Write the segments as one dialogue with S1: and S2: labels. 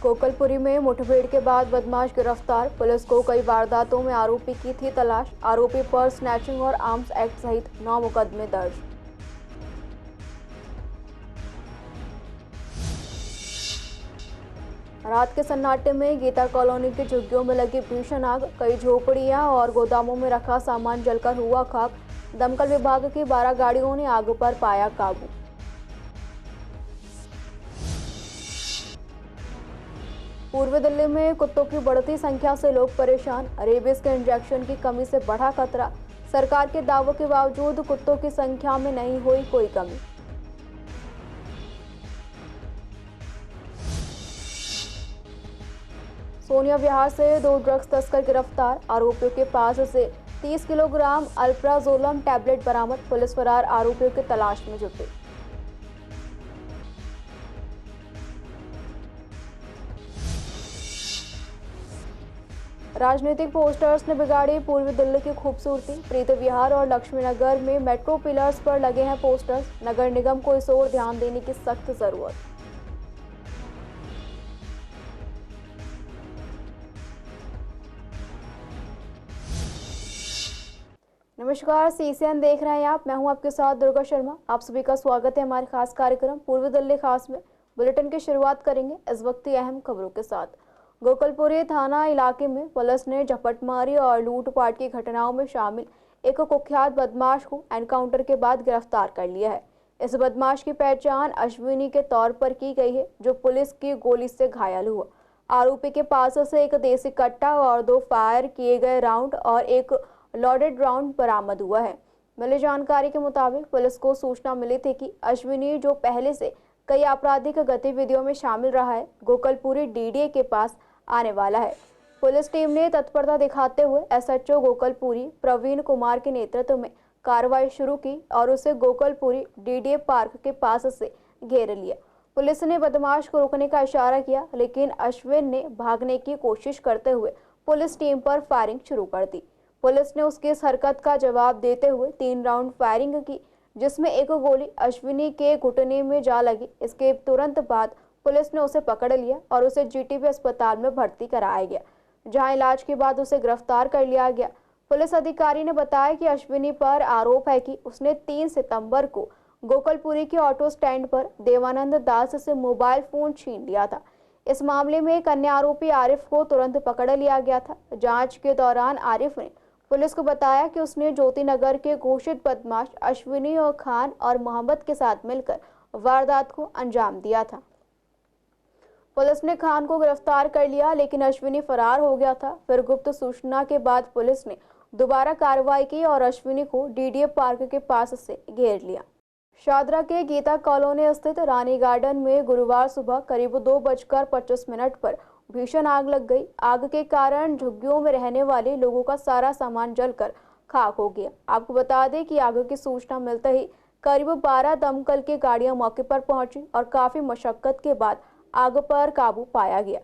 S1: गोकलपुरी में मुठभेड़ के बाद बदमाश गिरफ्तार। पुलिस को कई वारदातों में आरोपी की थी तलाश। आरोपी पर स्नैचिंग और आर्म्स एक्ट सहित 9 मुकदमे दर्ज। रात के सन्नाटे में गीता कॉलोनी की झुग्गियों में लगी भीषण आग। कई झोपड़ियां और गोदामों में रखा सामान जलकर हुआ खाक। दमकल विभाग की 12 गाड़ियों ने आग पर पाया काबू। पूर्वी दिल्ली में कुत्तों की बढ़ती संख्या से लोग परेशान। रेबीज के इंजेक्शन की कमी से बढ़ा खतरा। सरकार के दावों के बावजूद कुत्तों की संख्या में नहीं हुई कोई कमी। सोनिया विहार से 2 ड्रग्स तस्कर गिरफ्तार। आरोपियों के पास से 30 किलोग्राम अल्प्राजोलम टैबलेट बरामद। पुलिस फरार आरोपियों की तलाश में जुटी। राजनीतिक पोस्टर्स ने बिगाड़ी पूर्वी दिल्ली की खूबसूरती। प्रीति विहार और लक्ष्मी नगर में मेट्रो पिलर्स पर लगे हैं पोस्टर्स। नगर निगम को इस ओर ध्यान देने की सख्त जरूरत। नमस्कार, सीसीएन देख रहे हैं आप। मैं हूं आपके साथ दुर्गा शर्मा। आप सभी का स्वागत है हमारे खास कार्यक्रम पूर्वी दिल्ली खास में। बुलेटिन की शुरुआत करेंगे इस वक्त की अहम खबरों के साथ। गोकलपुरी थाना इलाके में पुलिस ने झपटमारी और लूटपाट की घटनाओं में शामिल एक कुख्यात बदमाश को एनकाउंटर के बाद गिरफ्तार कर लिया है। इस बदमाश की पहचान अश्विनी के तौर पर की गई है, जो पुलिस की गोली से घायल हुआ। आरोपी के पास से एक देसी कट्टा और 2 फायर किए गए राउंड और एक लोडेड राउंड बरामद हुआ है। मिली जानकारी के मुताबिक पुलिस को सूचना मिली थी कि अश्विनी, जो पहले से कई आपराधिक गतिविधियों में शामिल रहा है, गोकलपुरी डीडीए के पास आने वाला है। पुलिस टीम ने तत्परता दिखाते हुए एसएचओ गोकलपुरी प्रवीण कुमार के नेतृत्व में कार्रवाई शुरू की और उसे गोकलपुरी डीडीए पार्क के पास से घेर लिया। पुलिस ने बदमाश को रोकने का इशारा किया, लेकिन अश्विन ने भागने की कोशिश करते हुए पुलिस टीम पर फायरिंग शुरू कर दी। पुलिस ने उसकी इस हरकत का जवाब देते हुए 3 राउंड फायरिंग की, जिसमें एक गोली अश्विनी के घुटने में जा लगी। इसके तुरंत बाद पुलिस ने उसे पकड़ लिया और उसे जीटीबी अस्पताल में भर्ती कराया गया, जहां इलाज के बाद उसे गिरफ्तार कर लिया गया। पुलिस अधिकारी ने बताया कि अश्विनी पर आरोप है कि उसने 3 सितंबर को गोकलपुरी के ऑटो स्टैंड पर देवानंद दास से मोबाइल फोन छीन लिया था। इस मामले में एक अन्य आरोपी आरिफ को तुरंत पकड़ लिया गया था। जांच के दौरान आरिफ ने पुलिस को बताया कि उसने ज्योति नगर के घोषित बदमाश अश्विनी और खान और मोहम्मद के साथ मिलकर वारदात को अंजाम दिया था। पुलिस ने खान को गिरफ्तार कर लिया, लेकिन अश्विनी फरार हो गया था। फिर गुप्त सूचना के बाद पुलिस ने दोबारा कार्रवाई की और अश्विनी को डीडीए पार्क के पास से घेर लिया। शादरा के गीता कॉलोनी स्थित रानी गार्डन में गुरुवार सुबह करीब 2:25 पर भीषण आग लग गई। आग के कारण झुग्गियों में रहने वाले लोगों का सारा सामान जलकर खाक हो गया। आपको बता दें कि आग की सूचना मिलते ही करीब 12 दमकल की गाड़ियां मौके पर पहुंची और काफी मशक्कत के बाद आग पर काबू पाया गया।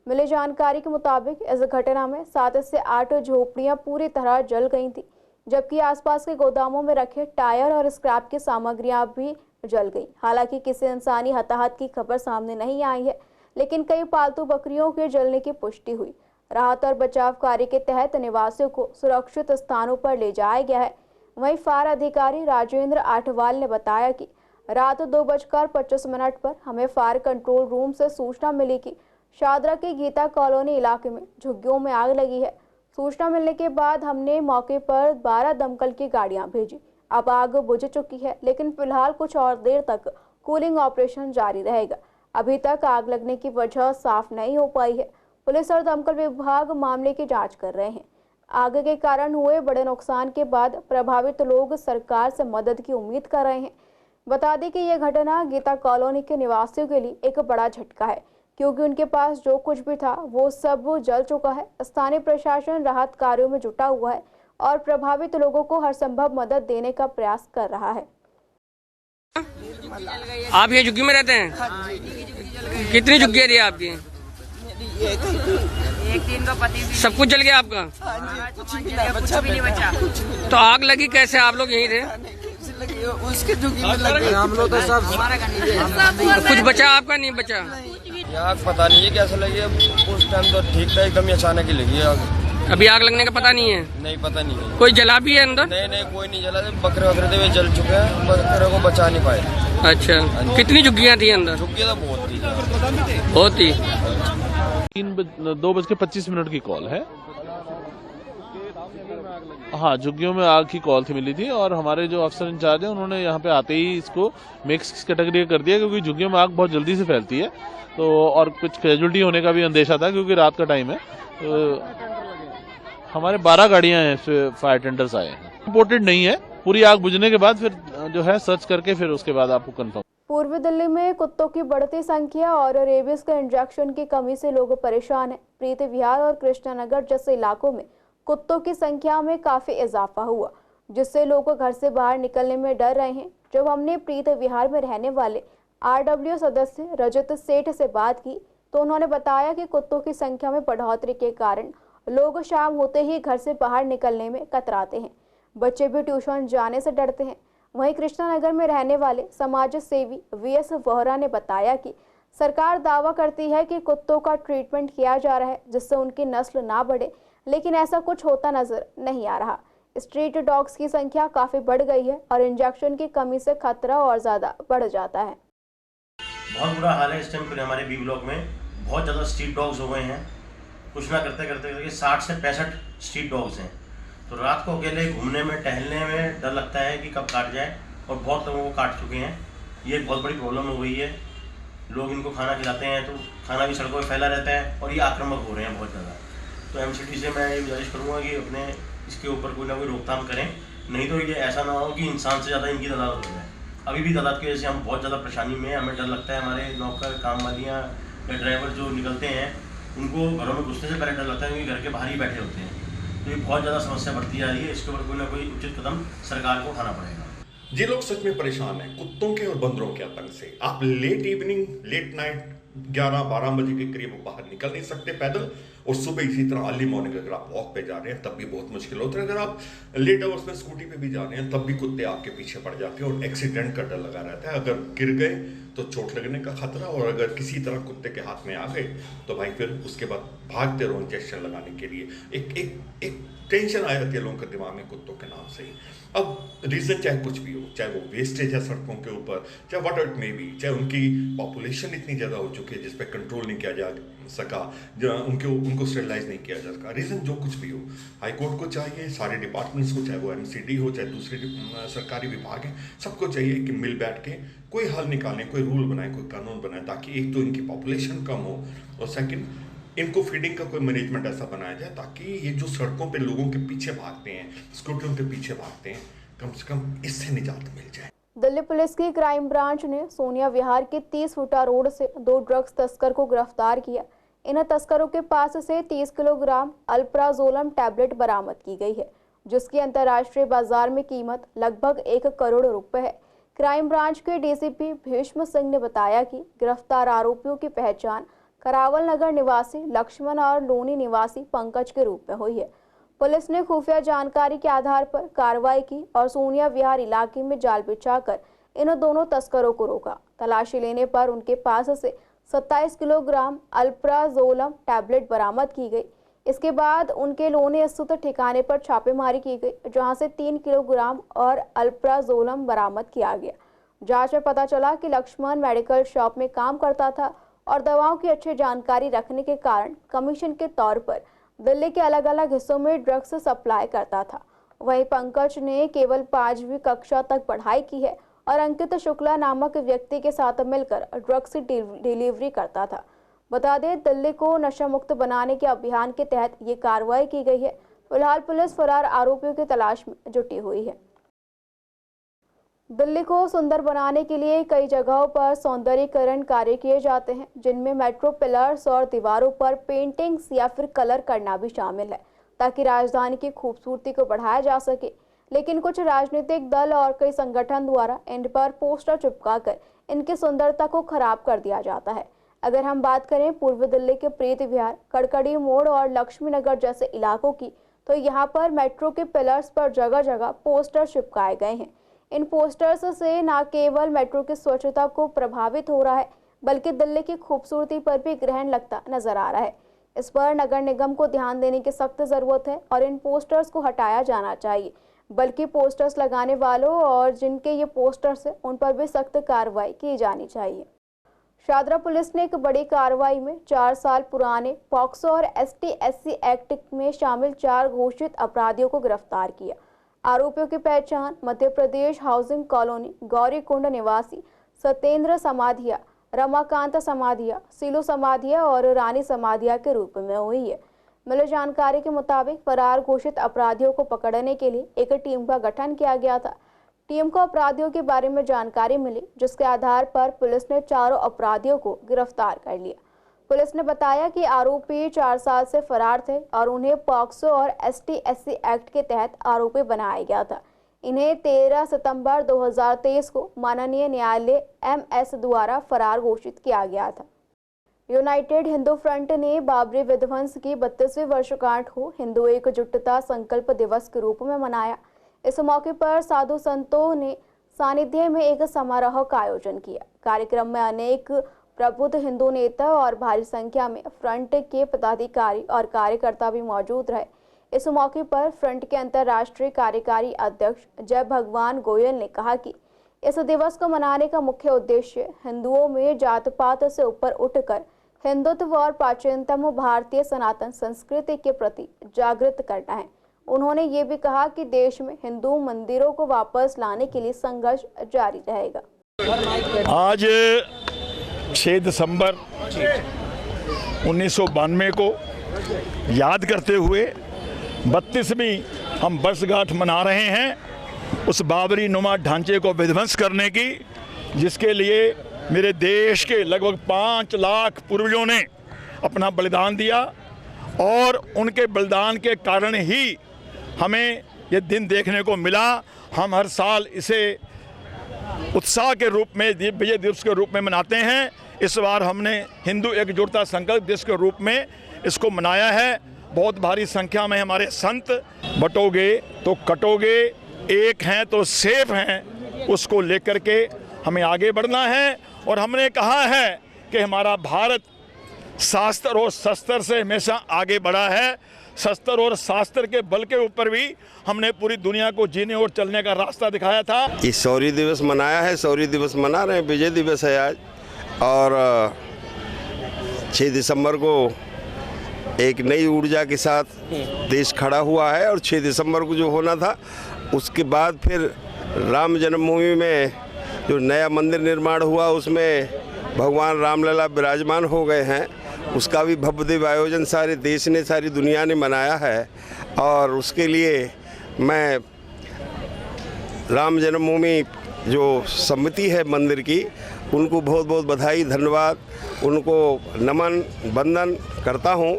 S1: मिली जानकारी के मुताबिक इस घटना में 7 से 8 झोपड़ियां पूरी तरह जल गई थी, जबकि आसपास के गोदामों में रखे टायर और स्क्रैप की सामग्रियां भी जल गई। हालांकि किसी इंसानी हताहत की खबर सामने नहीं आई है, लेकिन कई पालतू बकरियों के जलने की पुष्टि हुई। राहत और बचाव कार्य के तहत निवासियों को सुरक्षित स्थानों पर ले जाया गया है। वहीं फायर अधिकारी राजेंद्र आठवाल ने बताया कि रात 2:25 पर हमें फायर कंट्रोल रूम से सूचना मिली कि शादरा के गीता कॉलोनी इलाके में झुग्गियों में आग लगी है। सूचना मिलने के बाद हमने मौके पर 12 दमकल की गाड़ियां भेजी। अब आग बुझ चुकी है, लेकिन फिलहाल कुछ और देर तक कूलिंग ऑपरेशन जारी रहेगा। अभी तक आग लगने की वजह साफ नहीं हो पाई है। पुलिस और दमकल विभाग मामले की जांच कर रहे हैं। आग के कारण हुए बड़े नुकसान के बाद प्रभावित लोग सरकार से मदद की उम्मीद कर रहे हैं। बता दें कि यह घटना गीता कॉलोनी के निवासियों के लिए एक बड़ा झटका है, क्योंकि उनके पास जो कुछ भी था वो सब जल चुका है। स्थानीय प्रशासन राहत कार्यों में जुटा हुआ है और प्रभावित लोगों को हर संभव मदद देने का प्रयास कर रहा है।
S2: आप ये झुग्गी में रहते हैं? कितनी झुग्गियाँ रही आपकी?
S3: एक 3 का पति भी
S2: सब कुछ जल गया आपका?
S3: कुछ भी नहीं बचा।
S2: तो आग लगी कैसे? आप लोग यहीं थे?
S4: उसके झुग्गी में लग गए हम लोग तो सब।
S2: कुछ बचा आपका? नहीं बचा।
S4: यहाँ पता नहीं है कैसे लगी, उस टाइम तो ठीक था, एकदम अचानक ही लगी आग।
S2: अभी आग लगने का पता नहीं है?
S4: नहीं, पता नहीं है।
S2: कोई जला भी है अंदर?
S4: नहीं, कोई नहीं जला। बकरे वकरे थे जल चुके हैं, बकरे को बचा नहीं पाए।
S2: अच्छा, कितनी झुग्गियाँ थी अंदर?
S4: झुग्गियाँ तो बहुत थी।
S5: 2:25 की कॉल है। हाँ, झुग्गियों में आग की कॉल मिली थी और हमारे जो अफसर इंचार्ज हैं उन्होंने यहाँ पे आते ही इसको मिक्स कैटेगरी कर दिया, क्योंकि झुग्गियों में आग बहुत जल्दी से फैलती है। तो और कुछ कैजुअल्टी होने का भी अंदेशा था, क्योंकि रात का टाइम है। तो हमारे 12 गाड़ियां हैं, फायर टेंडर्स आए हैं। रिपोर्टेड नहीं है, पूरी आग बुझने के बाद फिर जो है सर्च करके फिर उसके बाद आपको कंफर्म।
S1: पूर्वी दिल्ली में कुत्तों की बढ़ती संख्या और रेबीज के इंजेक्शन की कमी से लोग परेशान हैं। प्रीति विहार और कृष्णानगर जैसे इलाकों में कुत्तों की संख्या में काफी इजाफा हुआ, जिससे लोग घर से बाहर निकलने में डर रहे हैं। जब हमने प्रीति विहार में रहने वाले RW सदस्य रजत सेठ से बात की तो उन्होंने बताया कि कुत्तों की संख्या में बढ़ोतरी के कारण लोग शाम होते ही घर से बाहर निकलने में कतराते हैं। बच्चे भी ट्यूशन जाने से डरते हैं। वहीं कृष्णानगर में रहने वाले समाज सेवी VS वोहरा ने बताया कि सरकार दावा करती है कि कुत्तों का ट्रीटमेंट किया जा रहा है जिससे उनकी नस्ल ना बढ़े, लेकिन ऐसा कुछ होता नजर नहीं आ रहा। स्ट्रीट डॉग्स की संख्या काफी बढ़ गई है और इंजेक्शन की कमी से खतरा और ज्यादा बढ़ जाता है।
S6: बहुत बुरा हाल है इस टाइम पर हमारे B ब्लॉक में। बहुत ज़्यादा स्ट्रीट डॉग्स हो गए हैं। कुछ ना करते करते 60 से 65 स्ट्रीट डॉग्स हैं। तो रात को अकेले घूमने में, टहलने में डर लगता है कि कब काट जाए, और बहुत लोगों को काट चुके हैं। ये बहुत बड़ी प्रॉब्लम हो गई है। लोग इनको खाना खिलाते हैं तो खाना भी सड़कों पर फैला रहता है और ये आक्रामक हो रहे हैं बहुत ज़्यादा। तो MCD से मैं ये गुजारिश करूँगा कि अपने इसके ऊपर कोई ना कोई रोकथाम करें, नहीं तो ये ऐसा ना हो कि इंसान से ज़्यादा इनकी तादाद हो जाए। अभी भी तादाद की वजह से हम बहुत ज़्यादा परेशानी में हैं। हमें डर लगता है, हमारे नौकर, काम वालियाँ या ड्राइवर जो निकलते हैं उनको घरों में घुसने से पहले डर लगता है, क्योंकि घर के बाहर ही बैठे होते हैं। तो ये बहुत ज़्यादा समस्या बढ़ती जा रही है। इसके ऊपर कोई ना कोई उचित कदम सरकार को उठाना पड़ेगा।
S7: ये लोग सच में परेशान हैं कुत्तों के और बंदरों के आतंक से। आप लेट इवनिंग, लेट नाइट 11-12 बजे के करीब बाहर निकल नहीं सकते पैदल, और सुबह इसी तरह अर्ली मॉर्निंग अगर आप वॉक पे जा रहे हैं तब भी बहुत मुश्किल होता है। अगर आप लेट आवर्स में स्कूटी पे भी जा रहे हैं तब भी कुत्ते आपके पीछे पड़ जाते हैं और एक्सीडेंट का डर लगा रहता है। अगर गिर गए तो चोट लगने का खतरा, और अगर किसी तरह कुत्ते के हाथ में आ गए तो भाई फिर उसके बाद भागते रहो इंजेक्शन लगाने के लिए। एक टेंशन आ जाती है लोगों के दिमाग में कुत्तों के नाम से ही। अब रीज़न चाहे कुछ भी हो, चाहे वो वेस्टेज है सड़कों के ऊपर, चाहे व्हाट इट मे बी, चाहे उनकी पॉपुलेशन इतनी ज़्यादा हो चुकी है जिस पर कंट्रोल नहीं किया जा सका, उनको स्टेरिलाइज नहीं किया जा सका, रीज़न जो कुछ भी हो, हाई कोर्ट को चाहिए, सारे डिपार्टमेंट्स को, चाहे वो MCD हो, चाहे दूसरे सरकारी विभाग हैं, सबको चाहिए कि मिल बैठ के कोई हल निकालें, कोई रूल बनाए, कोई कानून बनाए, ताकि एक तो इनकी पॉपुलेशन कम हो और सेकंड इनको फीडिंग का कोई मैनेजमेंट ऐसा बनाया जाए ताकि ये जो सड़कों पे लोगों के पीछे भागते हैं, स्कूटरों के पीछे भागते हैं, कम से कम इससे निजात मिल जाए।
S1: दिल्ली पुलिस की क्राइम ब्रांच ने सोनिया विहार के 30 फुटा रोड से 2 ड्रग्स तस्कर को गिरफ्तार किया। इन तस्करों के पास से 30 किलोग्राम अल्प्राजोलम टैबलेट बरामद की गई है, जिसकी अंतर्राष्ट्रीय बाजार में कीमत लगभग 1 करोड़ रुपए है। क्राइम ब्रांच के DCP भीष्म सिंह ने बताया कि गिरफ्तार आरोपियों की पहचान करावल नगर निवासी लक्ष्मण और लोनी निवासी पंकज के रूप में हुई है। पुलिस ने खुफिया जानकारी के आधार पर कार्रवाई की और सोनिया विहार इलाके में जाल बिछाकर इन दोनों तस्करों को रोका। तलाशी लेने पर उनके पास से 27 किलोग्राम अल्प्राजोलम टैबलेट बरामद की गई। इसके बाद उनके लोनी स्थित ठिकाने पर छापेमारी की गई, जहां से 3 किलोग्राम और अल्प्राजोलम बरामद किया गया। जांच में पता चला कि लक्ष्मण मेडिकल शॉप में काम करता था और दवाओं की अच्छी जानकारी रखने के कारण कमीशन के तौर पर दिल्ली के अलग अलग हिस्सों में ड्रग्स सप्लाई करता था। वहीं पंकज ने केवल 5वीं कक्षा तक पढ़ाई की है और अंकित शुक्ला नामक व्यक्ति के साथ मिलकर ड्रग्स की डिलीवरी करता था। बता दें, दिल्ली को नशा मुक्त बनाने के अभियान के तहत ये कार्रवाई की गई है। फिलहाल पुलिस फरार आरोपियों की तलाश में जुटी हुई है। दिल्ली को सुंदर बनाने के लिए कई जगहों पर सौंदर्यीकरण कार्य किए जाते हैं, जिनमें मेट्रो पिलर्स और दीवारों पर पेंटिंग्स या फिर कलर करना भी शामिल है, ताकि राजधानी की खूबसूरती को बढ़ाया जा सके। लेकिन कुछ राजनीतिक दल और कई संगठन द्वारा इन पर पोस्टर चिपकाकर इनकी सुंदरता को खराब कर दिया जाता है। अगर हम बात करें पूर्वी दिल्ली के प्रीति विहार, कड़कड़ी मोड़ और लक्ष्मी नगर जैसे इलाकों की, तो यहाँ पर मेट्रो के पिलर्स पर जगह जगह पोस्टर चिपकाए गए हैं। इन पोस्टर्स से न केवल मेट्रो की स्वच्छता को प्रभावित हो रहा है, बल्कि दिल्ली की खूबसूरती पर भी ग्रहण लगता नजर आ रहा है। इस पर नगर निगम को ध्यान देने की सख्त जरूरत है और इन पोस्टर्स को हटाया जाना चाहिए। बल्कि पोस्टर्स लगाने वालों और जिनके ये पोस्टर्स हैं उन पर भी सख्त कार्रवाई की जानी चाहिए। शादरा पुलिस ने एक बड़ी कार्रवाई में 4 साल पुराने पॉक्सो और ST/SC एक्ट में शामिल 4 घोषित अपराधियों को गिरफ्तार किया। आरोपियों की पहचान मध्य प्रदेश हाउसिंग कॉलोनी गौरीकुंड निवासी सत्येंद्र समाधिया, रमाकांत समाधिया, सीलू समाधिया और रानी समाधिया के रूप में हुई है। मिली जानकारी के मुताबिक फरार घोषित अपराधियों को पकड़ने के लिए एक टीम का गठन किया गया था। टीम को अपराधियों के बारे में जानकारी मिली, जिसके आधार पर पुलिस ने चारों अपराधियों को गिरफ्तार कर लिया। पुलिस ने बताया कि आरोपी 4 साल से फरार थे और उन्हें पॉक्सो और ST/SC एक्ट के तहत आरोपी बनाया गया था। इन्हें 13 सितंबर 2023 को माननीय न्यायालय MS द्वारा फरार घोषित किया गया था। यूनाइटेड हिंदू फ्रंट ने बाबरी विध्वंस की 32वीं वर्षगांठ को हिंदू एकजुटता संकल्प दिवस के रूप में मनाया। इस मौके पर साधु संतों ने सानिध्य में एक समारोह का आयोजन किया। कार्यक्रम में अनेक प्रबुद्ध हिंदू नेता और भारी संख्या में फ्रंट के पदाधिकारी और कार्यकर्ता भी मौजूद रहे। इस मौके पर फ्रंट के अंतर्राष्ट्रीय कार्यकारी अध्यक्ष जय भगवान गोयल ने कहा कि इस दिवस को मनाने का मुख्य उद्देश्य हिंदुओं में जात पात से ऊपर उठकर हिंदुत्व और प्राचीनतम भारतीय सनातन संस्कृति के प्रति जागृत करना है। उन्होंने ये भी कहा कि देश में हिंदू मंदिरों को वापस लाने के लिए संघर्ष जारी रहेगा।
S8: आज 6 दिसंबर 1992 को याद करते हुए 32वीं हम वर्षगांठ मना रहे हैं उस बाबरी नुमा ढांचे को विध्वंस करने की, जिसके लिए मेरे देश के लगभग 5 लाख पूर्वजों ने अपना बलिदान दिया और उनके बलिदान के कारण ही हमें ये दिन देखने को मिला। हम हर साल इसे उत्साह के रूप में विजय दिवस के रूप में मनाते हैं। इस बार हमने हिंदू एकजुटता संकल्प दिवस के रूप में इसको मनाया है। बहुत भारी संख्या में हमारे संत बटोगे तो कटोगे, एक हैं तो सेफ हैं, उसको लेकर के हमें आगे बढ़ना है। और हमने कहा है कि हमारा भारत शास्त्र और शस्त्र से हमेशा आगे बढ़ा है। शस्त्र और शास्त्र के बल के ऊपर भी हमने पूरी दुनिया को जीने और चलने का रास्ता दिखाया था।
S9: इस शौर्य दिवस मनाया है, शौर्य दिवस मना रहे हैं, विजय दिवस है आज। और 6 दिसंबर को एक नई ऊर्जा के साथ देश खड़ा हुआ है और 6 दिसंबर को जो होना था उसके बाद फिर राम जन्मभूमि में जो नया मंदिर निर्माण हुआ उसमें भगवान रामलला विराजमान हो गए हैं। उसका भी भव्य आयोजन सारे देश ने, सारी दुनिया ने मनाया है। और उसके लिए मैं राम जन्मभूमि जो समिति है मंदिर की, उनको बहुत बहुत बधाई, धन्यवाद, उनको नमन वंदन करता हूं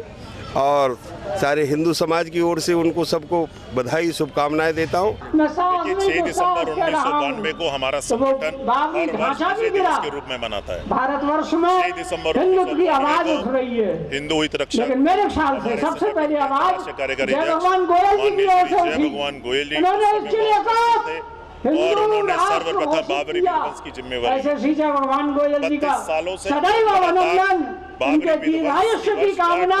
S9: और सारे हिंदू समाज की ओर से उनको सबको बधाई, शुभकामनाएं देता हूं।
S8: 6 दिसंबर 1992 को हमारा संगठन हर वर्ष विजय दिवस के रूप में मनाता है।
S10: भारतवर्ष में
S8: 6 दिसंबर
S10: हिंदू की आवाज उठ रही है,
S8: हिंदू हित रक्षक।
S10: लेकिन मेरे ख्याल से सबसे पहले आवाज जय भगवान गोयल जी की ओर से उठी। उन्होंने इसलिए कहा
S8: और उन्होंने सर्वप्रथम बाबरी विध्वंस की जिम्मेवारी
S10: ऐसे सीधे भगवान गोयल जी का सदैव अभिनंदन, उनके दीर्घायुष्य की कामना,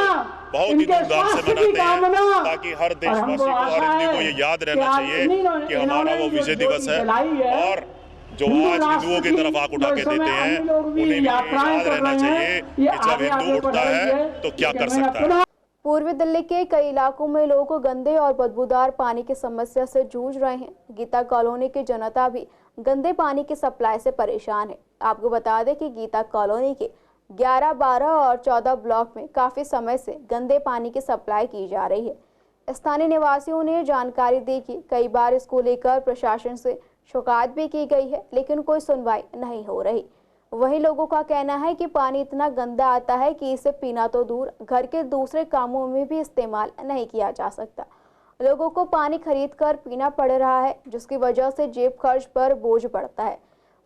S8: बहुत ही धूमधाम से मनाते हैं ताकि हर देशवासी को, हर हिंदू को ये याद रहना चाहिए कि हमारा वो विजय दिवस है। और जो आज हिंदुओं की तरफ आंख उठा के देते हैं उन्हें भी याद रहना चाहिए कि जब हिंदू उठता है तो क्या कर सकता है।
S1: पूर्वी दिल्ली के कई इलाकों में लोग गंदे और बदबूदार पानी की समस्या से जूझ रहे हैं। गीता कॉलोनी की जनता भी गंदे पानी की सप्लाई से परेशान है। आपको बता दें कि गीता कॉलोनी के 11, 12 और 14 ब्लॉक में काफ़ी समय से गंदे पानी की सप्लाई की जा रही है। स्थानीय निवासियों ने जानकारी दी कि कई बार इसको लेकर प्रशासन से शिकायत भी की गई है, लेकिन कोई सुनवाई नहीं हो रही। वहीं लोगों का कहना है कि पानी इतना गंदा आता है कि इसे पीना तो दूर, घर के दूसरे कामों में भी इस्तेमाल नहीं किया जा सकता। लोगों को पानी खरीद कर पीना पड़ रहा है, जिसकी वजह से जेब खर्च पर बोझ पड़ता है।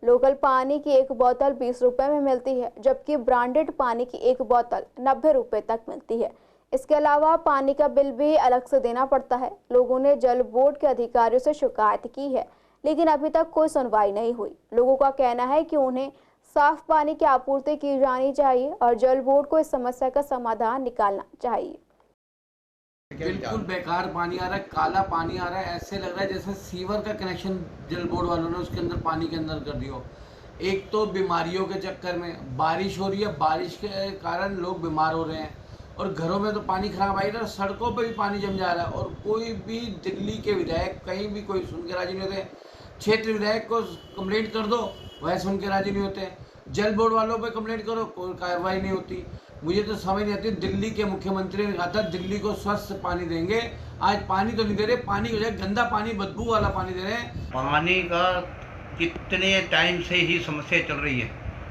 S1: लोकल पानी की एक बोतल 20 रुपये में मिलती है, जबकि ब्रांडेड पानी की एक बोतल 90 रुपये तक मिलती है। इसके अलावा पानी का बिल भी अलग से देना पड़ता है। लोगों ने जल बोर्ड के अधिकारियों से शिकायत की है, लेकिन अभी तक कोई सुनवाई नहीं हुई। लोगों का कहना है कि उन्हें साफ पानी की आपूर्ति की जानी चाहिए और जल बोर्ड को इस समस्या का समाधान निकालना चाहिए।
S11: बिल्कुल बेकार पानी आ रहा है, काला पानी आ रहा है। ऐसे लग रहा है जैसे सीवर का कनेक्शन जल बोर्ड वालों ने उसके अंदर पानी के अंदर कर दिया। एक तो बीमारियों के चक्कर में बारिश हो रही है, बारिश के कारण लोग बीमार हो रहे हैं और घरों में तो पानी खराब आई रहा, सड़कों पे भी पानी जम जा रहा है। और कोई भी दिल्ली के विधायक कहीं भी कोई सुन के राजी नहीं होते। क्षेत्र विधायक को कंप्लेंट कर दो, वह सुन के राजी नहीं होते। जल बोर्ड वालों पे कंप्लेंट करो, कोई कार्रवाई नहीं होती। मुझे तो समझ नहीं आती। दिल्ली के मुख्यमंत्री ने कहा था दिल्ली को स्वच्छ पानी देंगे, आज पानी तो नहीं दे रहे, पानी की बजाय गंदा पानी, बदबू वाला पानी दे रहे हैं।
S12: पानी का कितने टाइम से ही समस्या चल रही है,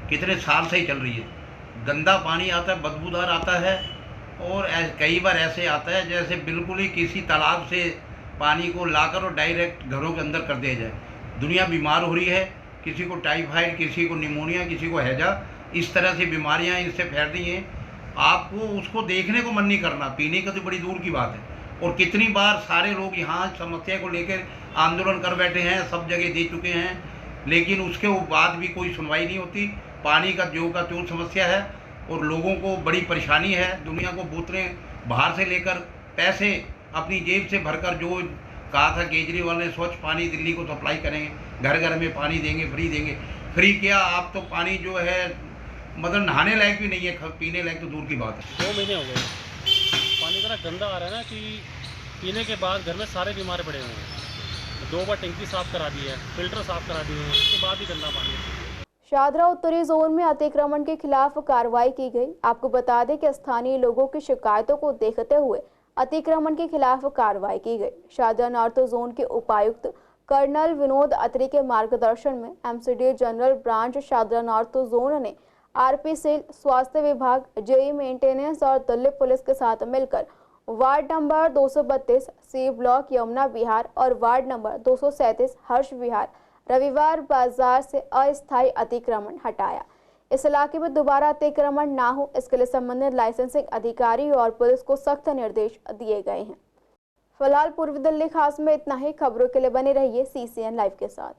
S12: कितने साल से ही चल रही है। गंदा पानी आता है, बदबूदार आता है और कई बार ऐसे आता है जैसे बिल्कुल ही किसी तालाब से पानी को लाकर और डायरेक्ट घरों के अंदर कर दिया जाए। दुनिया बीमार हो रही है, किसी को टाइफाइड, किसी को निमोनिया, किसी को हैजा, इस तरह से बीमारियां इससे फैल रही हैं। आपको उसको देखने को मन नहीं करना, पीने का तो बड़ी दूर की बात है। और कितनी बार सारे लोग यहाँ समस्या को लेकर आंदोलन कर बैठे हैं, सब जगह दे चुके हैं, लेकिन उसके बाद भी कोई सुनवाई नहीं होती। पानी का त्यों समस्या है और लोगों को बड़ी परेशानी है। दुनिया को बोतलें बाहर से लेकर पैसे अपनी जेब से भरकर, जो कहा था केजरीवाल ने स्वच्छ पानी दिल्ली को सप्लाई करेंगे, घर घर में पानी देंगे, फ्री देंगे। फ्री क्या, आप तो पानी जो है मतलब नहाने लायक भी नहीं है, पीने लायक तो दूर की बात है।
S13: 2 महीने हो गए, पानी इतना गंदा आ रहा है ना कि पीने के बाद घर में सारे बीमार पड़े हुए हैं। 2 बार टंकी साफ़ करा दी है, फिल्टर साफ़ करा दिए हैं, उसके बाद भी गंदा पानी है।
S1: शादरा उत्तरी जोन में अतिक्रमण के खिलाफ कार्रवाई की गई। आपको बता दें कि स्थानीय लोगों की शिकायतों को देखते हुए अतिक्रमण के खिलाफ कार्रवाई की गई। शादरा नॉर्थ जोन के उपायुक्त कर्नल विनोद अत्री के मार्गदर्शन में MCD general branch Shahdara north zone ने आरपी सेल, स्वास्थ्य विभाग, जेई मेंटेनेंस और दिल्ली पुलिस के साथ मिलकर ward number 232 C block Yamuna Vihar और वार्ड नंबर 237 हर्ष विहार रविवार बाजार से अस्थायी अतिक्रमण हटाया। इस इलाके में दोबारा अतिक्रमण ना हो, इसके लिए संबंधित लाइसेंसिंग अधिकारी और पुलिस को सख्त निर्देश दिए गए हैं। फिलहाल पूर्वी दिल्ली खास में इतना ही। खबरों के लिए बने रहिए CCN लाइव के साथ।